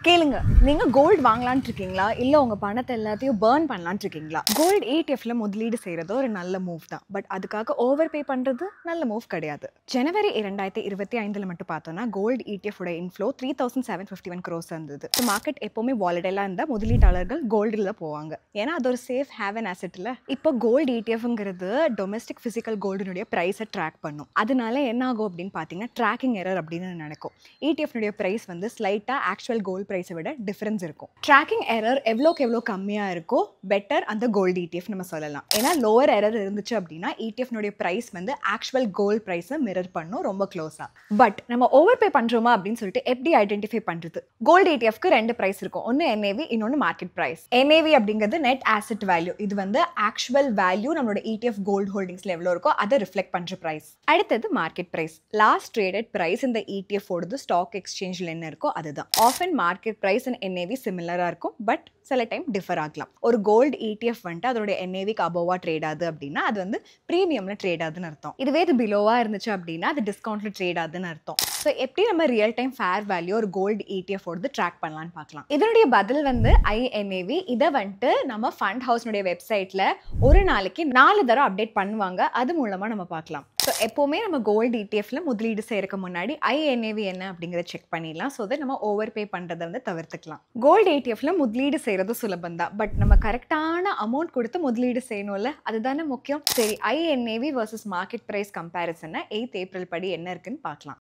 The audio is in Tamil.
கேளுங்க, நீங்க கோல்ட் வாங்கலாம்னு இருக்கீங்களா? இல்ல உங்க பணத்த எல்லாத்தையும் பர்ன் பண்ணலாம்னு இருக்கீங்களா? கோல்ட் ETFல முதலீடு செய்றது ஒரு நல்ல மூவ் தான். பட் அதுக்காக ஓவர் பே பண்றது நல்ல மூவ் கிடையாது. ஜனவரி 2025ல மட்டும் பார்த்தோம்னா கோல்ட் ETF உடைய இன்ஃப்ளோ 3751 crores இருந்தது. மார்க்கெட் எப்பவுமே வாலடைலா இருந்தா முதலீட்டாளர்கள் கோல்டுல போவாங்க. ஏன்னா அது ஒரு சேஃப் ஹேவன் அசெட் இல்ல. இப்போ கோல்ட் ETFங்கிறது டொமஸ்டிக் பிசிக்கல் கோல்டுனுடைய பிரைஸை ட்ராக் பண்ணும். அதனால என்ன ஆகும் அப்படின்னு பார்த்தீங்கன்னா ட்ராக்கிங் எரர் அப்படின்னு நடக்கும். ETF உடைய பிரைஸ் வந்து ஸ்லைட்டா ஆக்சுவல் கோல்ட் பிரைஸை விட டிஃபரன்ஸ் இருக்கும். ட்ராக்கிங் எரர் எவ்வளோக்கு எவ்வளோ கம்மியாக இருக்கோ பெட்டர் அந்த கோல்டு ETF நம்ம சொல்லலாம். ஏன்னா லோவர் எரர் இருந்துச்சு அப்படின்னா ETF பிரைஸ் வந்து ஆக்சுவல் கோல்ட் பிரைஸை மிரர் பண்ணும் ரொம்ப க்ளோஸாக. பட் நம்ம ஓவர் பே பண்ணுறோமா அப்படின்னு சொல்லிட்டு எப்படி ஐடென்டிஃபை பண்ணுறது? கோல்டு ETFக்கு ரெண்டு பிரைஸ் இருக்கும். ஒன்று NAV, இன்னொன்று மார்க்கெட் பிரைஸ். NAV அப்படிங்கிறது நெட் ஆசெட் வேல்யூ. இது வந்து ஆக்சுவல் வேல்யூ நம்மளோட ETF கோல்டு ஹோல்டிங்ஸ்ல எவ்வளோ இருக்கோ அதை ரிஃப்ளெக்ட் பண்ணுற பிரைஸ். அடுத்தது market price. Last traded price இந்த ETF ஓடுது ஸ்டாக் எக்ஸ்சேஞ்சில் என்ன இருக்கோ அதுதான். Often market price and NAV சிமிலராக இருக்கும். பட் சில டைம் டிஃபர் ஆகலாம். ஒரு கோல்டு ETF வந்துட்டு அதோட NAVக்கு அபோவா ட்ரேட் ஆகுது அப்படின்னா அது வந்து ப்ரீமியம்ல ட்ரேட் ஆகுதுன்னு அர்த்தம். இதுவே இது பிலோவா இருந்துச்சு அப்படின்னா அது டிஸ்கவுண்ட்ல ட்ரேட் ஆகுதுன்னு அர்த்தம். ஸோ எப்படி நம்ம ரியல் டைம் ஃபேர் வேல்யூ ஒரு கோல்டு ETF ஓடுது ட்ராக் பண்ணலான்னு பார்க்கலாம். இதனுடைய பதில் வந்து INAV. இதை வந்துட்டு நம்ம ஃபண்ட் ஹவுஸ்னுடைய வெப்சைட்ல ஒரு நாளைக்கு 4 தடவை அப்டேட் பண்ணுவாங்க. அது மூலமா நம்ம பார்க்கலாம். ஸோ எப்போவுமே நம்ம கோல்டு ETFல முதலீடு செய்யறதுக்கு முன்னாடி INAV என்ன அப்படிங்கிறத செக் பண்ணிடலாம். ஸோ தட் நம்ம ஓவர் பே பண்ணுறதை வந்து தவிர்த்துக்கலாம். கோல்டு ETFல முதலீடு செய்யறது சுலபம் தான். பட் நம்ம கரெக்டான அமௌண்ட் கொடுத்து முதலீடு செய்யணும்ல, அதுதானே முக்கியம். சரி, INAV வர்சஸ் மார்க்கெட் பிரைஸ் கம்பேரிசனை 8th ஏப்ரல் படி என்ன இருக்குன்னு பார்க்கலாம்.